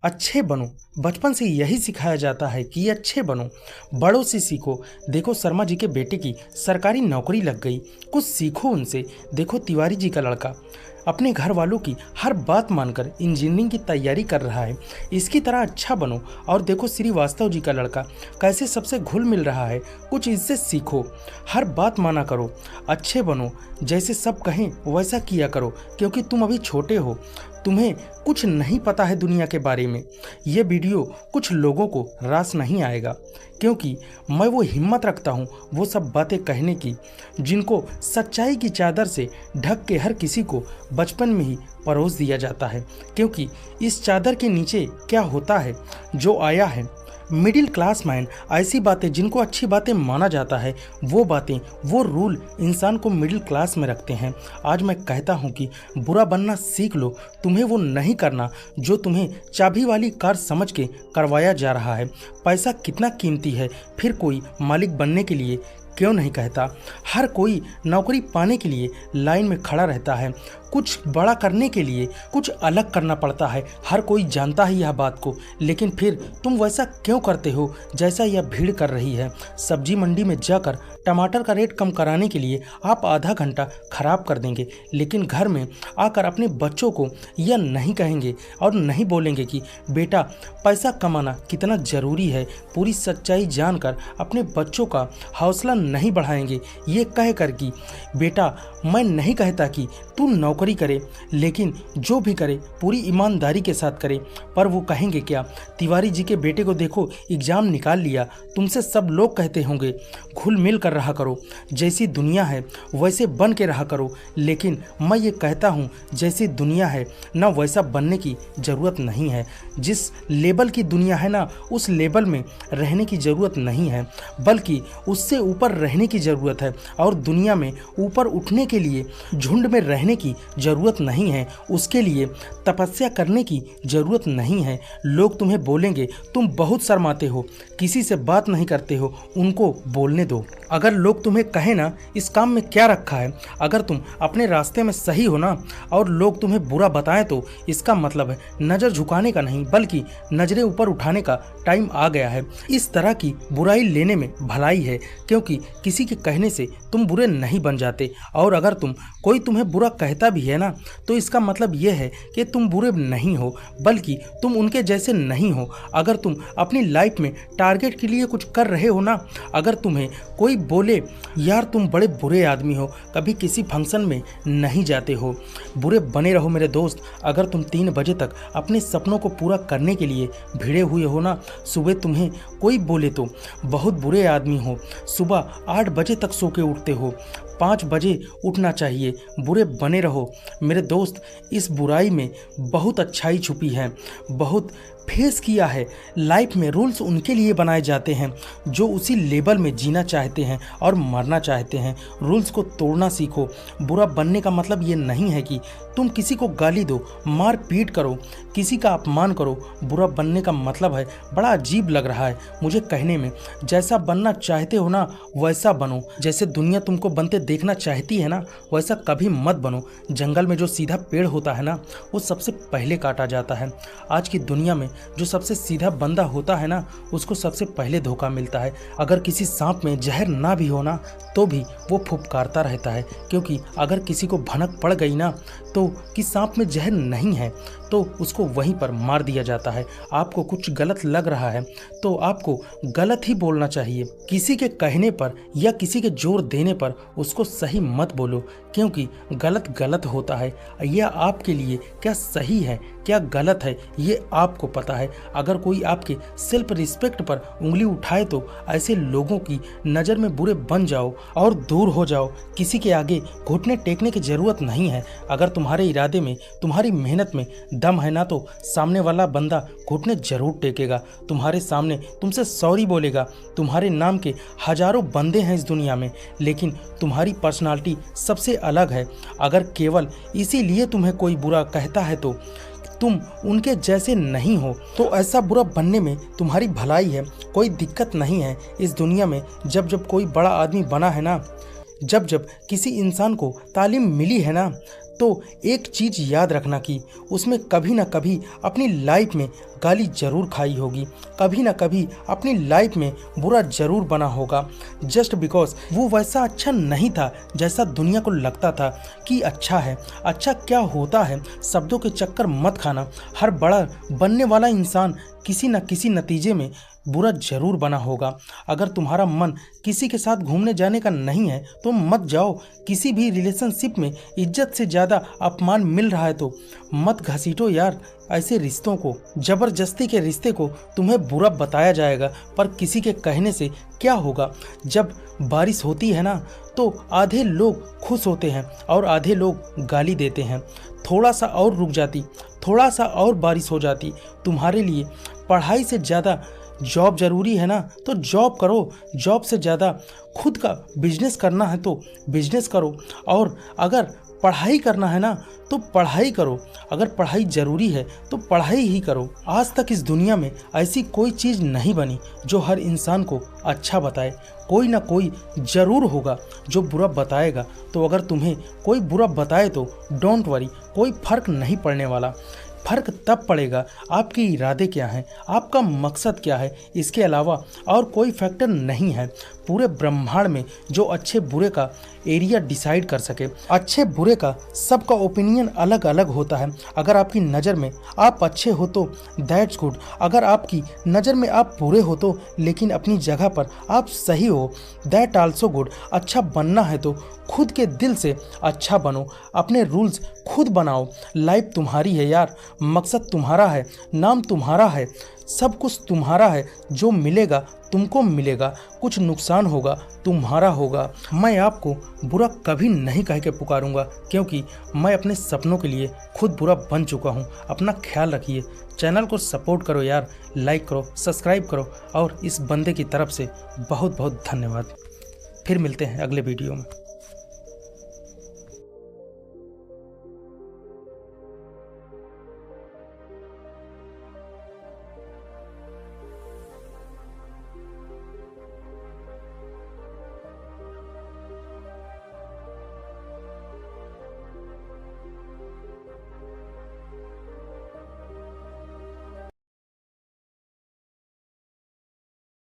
अच्छे बनो। बचपन से यही सिखाया जाता है कि अच्छे बनो, बड़ों से सीखो। देखो शर्मा जी के बेटे की सरकारी नौकरी लग गई, कुछ सीखो उनसे। देखो तिवारी जी का लड़का अपने घर वालों की हर बात मानकर इंजीनियरिंग की तैयारी कर रहा है, इसकी तरह अच्छा बनो। और देखो श्रीवास्तव जी का लड़का कैसे सबसे घुल मिल रहा है, कुछ इससे सीखो। हर बात माना करो, अच्छे बनो, जैसे सब कहें वैसा किया करो, क्योंकि तुम अभी छोटे हो, तुम्हें कुछ नहीं पता है दुनिया के बारे में। ये वीडियो कुछ लोगों को रास नहीं आएगा, क्योंकि मैं वो हिम्मत रखता हूँ वो सब बातें कहने की जिनको सच्चाई की चादर से ढक के हर किसी को बचपन में ही परोस दिया जाता है। क्योंकि इस चादर के नीचे क्या होता है, जो आया है मिडिल क्लास मैन, ऐसी बातें जिनको अच्छी बातें माना जाता है, वो बातें, वो रूल इंसान को मिडिल क्लास में रखते हैं। आज मैं कहता हूँ कि बुरा बनना सीख लो, तुम्हें वो नहीं करना जो तुम्हें चाबी वाली कार समझ के करवाया जा रहा है। पैसा कितना कीमती है, फिर कोई मालिक बनने के लिए क्यों नहीं कहता। हर कोई नौकरी पाने के लिए लाइन में खड़ा रहता है, कुछ बड़ा करने के लिए कुछ अलग करना पड़ता है। हर कोई जानता है यह बात को, लेकिन फिर तुम वैसा क्यों करते हो जैसा यह भीड़ कर रही है। सब्जी मंडी में जाकर टमाटर का रेट कम कराने के लिए आप आधा घंटा खराब कर देंगे, लेकिन घर में आकर अपने बच्चों को यह नहीं कहेंगे और नहीं बोलेंगे कि बेटा पैसा कमाना कितना ज़रूरी है। पूरी सच्चाई जानकर अपने बच्चों का हौसला नहीं बढ़ाएंगे, ये कह कर कि बेटा मैं नहीं कहता कि तू नौकरी करे, लेकिन जो भी करे पूरी ईमानदारी के साथ करे। पर वो कहेंगे क्या, तिवारी जी के बेटे को देखो एग्ज़ाम निकाल लिया, तुमसे सब लोग कहते होंगे घुल मिल कर रहा करो, जैसी दुनिया है वैसे बन के रहा करो। लेकिन मैं ये कहता हूँ जैसी दुनिया है ना वैसा बनने की ज़रूरत नहीं है। जिस लेवल की दुनिया है ना उस लेवल में रहने की ज़रूरत नहीं है, बल्कि उससे ऊपर रहने की ज़रूरत है। और दुनिया में ऊपर उठने के लिए झुंड में रहने की ज़रूरत नहीं है, उसके लिए तपस्या करने की ज़रूरत नहीं है। लोग तुम्हें बोलेंगे तुम बहुत शर्माते हो, किसी से बात नहीं करते हो, उनको बोलने दो। अगर लोग तुम्हें कहें ना इस काम में क्या रखा है, अगर तुम अपने रास्ते में सही हो ना और लोग तुम्हें बुरा बताएं, तो इसका मतलब है नज़र झुकाने का नहीं बल्कि नज़रें ऊपर उठाने का टाइम आ गया है। इस तरह की बुराई लेने में भलाई है, क्योंकि किसी के कहने से तुम बुरे नहीं बन जाते। और अगर कोई तुम्हें बुरा कहता भी है ना, तो इसका मतलब यह है कि तुम बुरे नहीं हो, बल्कि तुम उनके जैसे नहीं हो। अगर तुम अपनी लाइफ में टारगेट के लिए कुछ कर रहे हो ना, अगर तुम्हें कोई बोले यार तुम बड़े बुरे आदमी हो, कभी किसी फंक्शन में नहीं जाते हो, बुरे बने रहो मेरे दोस्त। अगर तुम 3 बजे तक अपने सपनों को पूरा करने के लिए भिड़े हुए हो ना, सुबह तुम्हें कोई बोले तो बहुत बुरे आदमी हो। सुबह 8 बजे तक सो के उठते हो, 5 बजे उठना चाहिए, बुरे बने रहो मेरे दोस्त। इस बुराई में बहुत अच्छाई छुपी है, बहुत फेस किया है। लाइफ में रूल्स उनके लिए बनाए जाते हैं जो उसी लेवल में जीना चाहते हैं और मरना चाहते हैं। रूल्स को तोड़ना सीखो। बुरा बनने का मतलब ये नहीं है कि तुम किसी को गाली दो, मार पीट करो, किसी का अपमान करो। बुरा बनने का मतलब है, बड़ा अजीब लग रहा है मुझे कहने में, जैसा बनना चाहते हो ना वैसा बनो। जैसे दुनिया तुमको बनते देखना चाहती है ना वैसा कभी मत बनो। जंगल में जो सीधा पेड़ होता है ना वो सबसे पहले काटा जाता है। आज की दुनिया में जो सबसे सीधा बंदा होता है ना उसको सबसे पहले धोखा मिलता है। अगर किसी सांप में जहर ना भी हो ना तो भी वो फुफकारता रहता है, क्योंकि अगर किसी को भनक पड़ गई ना तो कि सांप में जहर नहीं है तो उसको वहीं पर मार दिया जाता है। आपको कुछ गलत लग रहा है तो आपको गलत ही बोलना चाहिए। किसी के कहने पर या किसी के जोर देने पर उसको सही मत बोलो, क्योंकि गलत गलत होता है। यह आपके लिए क्या सही है क्या गलत है ये आपको पता है। अगर कोई आपके सेल्फ रिस्पेक्ट पर उंगली उठाए तो ऐसे लोगों की नज़र में बुरे बन जाओ और दूर हो जाओ। किसी के आगे घुटने टेकने की ज़रूरत नहीं है। अगर तुम्हारे इरादे में, तुम्हारी मेहनत में दम है ना तो सामने वाला बंदा घुटने जरूर टेकेगा, तुम्हारे सामने तुमसे सॉरी बोलेगा। तुम्हारे नाम के हजारों बंदे हैं इस दुनिया में, लेकिन तुम्हारी पर्सनालिटी सबसे अलग है। अगर केवल इसीलिए तुम्हें कोई बुरा कहता है तो तुम उनके जैसे नहीं हो, तो ऐसा बुरा बनने में तुम्हारी भलाई है, कोई दिक्कत नहीं है। इस दुनिया में जब जब कोई बड़ा आदमी बना है ना, जब जब किसी इंसान को तालीम मिली है ना, तो एक चीज़ याद रखना कि उसमें कभी ना कभी अपनी लाइफ में गाली ज़रूर खाई होगी, कभी ना कभी अपनी लाइफ में बुरा ज़रूर बना होगा, जस्ट बिकॉज वो वैसा अच्छा नहीं था जैसा दुनिया को लगता था कि अच्छा है। अच्छा क्या होता है, शब्दों के चक्कर मत खाना। हर बड़ा बनने वाला इंसान किसी न किसी नतीजे में बुरा जरूर बना होगा। अगर तुम्हारा मन किसी के साथ घूमने जाने का नहीं है तो मत जाओ। किसी भी रिलेशनशिप में इज्जत से ज़्यादा अपमान मिल रहा है तो मत घसीटो यार ऐसे रिश्तों को। ज़बरदस्ती के रिश्ते को तुम्हें बुरा बताया जाएगा, पर किसी के कहने से क्या होगा। जब बारिश होती है ना तो आधे लोग खुश होते हैं और आधे लोग गाली देते हैं। थोड़ा सा और रुक जाती, थोड़ा सा और बारिश हो जाती। तुम्हारे लिए पढ़ाई से ज़्यादा जॉब ज़रूरी है ना तो जॉब करो। जॉब से ज़्यादा खुद का बिजनेस करना है तो बिजनेस करो। और अगर पढ़ाई करना है ना तो पढ़ाई करो। अगर पढ़ाई ज़रूरी है तो पढ़ाई ही करो। आज तक इस दुनिया में ऐसी कोई चीज़ नहीं बनी जो हर इंसान को अच्छा बताए। कोई ना कोई ज़रूर होगा जो बुरा बताएगा। तो अगर तुम्हें कोई बुरा बताए तो डोंट वरी, कोई फ़र्क नहीं पड़ने वाला। फ़र्क तब पड़ेगा आपके इरादे क्या हैं, आपका मकसद क्या है। इसके अलावा और कोई फैक्टर नहीं है पूरे ब्रह्मांड में जो अच्छे बुरे का एरिया डिसाइड कर सके। अच्छे बुरे का सबका ओपिनियन अलग अलग होता है। अगर आपकी नज़र में आप अच्छे हो तो दैट्स गुड। अगर आपकी नज़र में आप बुरे हो तो लेकिन अपनी जगह पर आप सही हो, दैट आल्सो गुड। अच्छा बनना है तो खुद के दिल से अच्छा बनो, अपने रूल्स खुद बनाओ। लाइफ तुम्हारी है यार, मकसद तुम्हारा है, नाम तुम्हारा है, सब कुछ तुम्हारा है। जो मिलेगा तुमको मिलेगा, कुछ नुकसान होगा तुम्हारा होगा। मैं आपको बुरा कभी नहीं कह के पुकारूंगा क्योंकि मैं अपने सपनों के लिए खुद बुरा बन चुका हूं। अपना ख्याल रखिए, चैनल को सपोर्ट करो यार, लाइक करो, सब्सक्राइब करो। और इस बंदे की तरफ से बहुत बहुत धन्यवाद। फिर मिलते हैं अगले वीडियो में।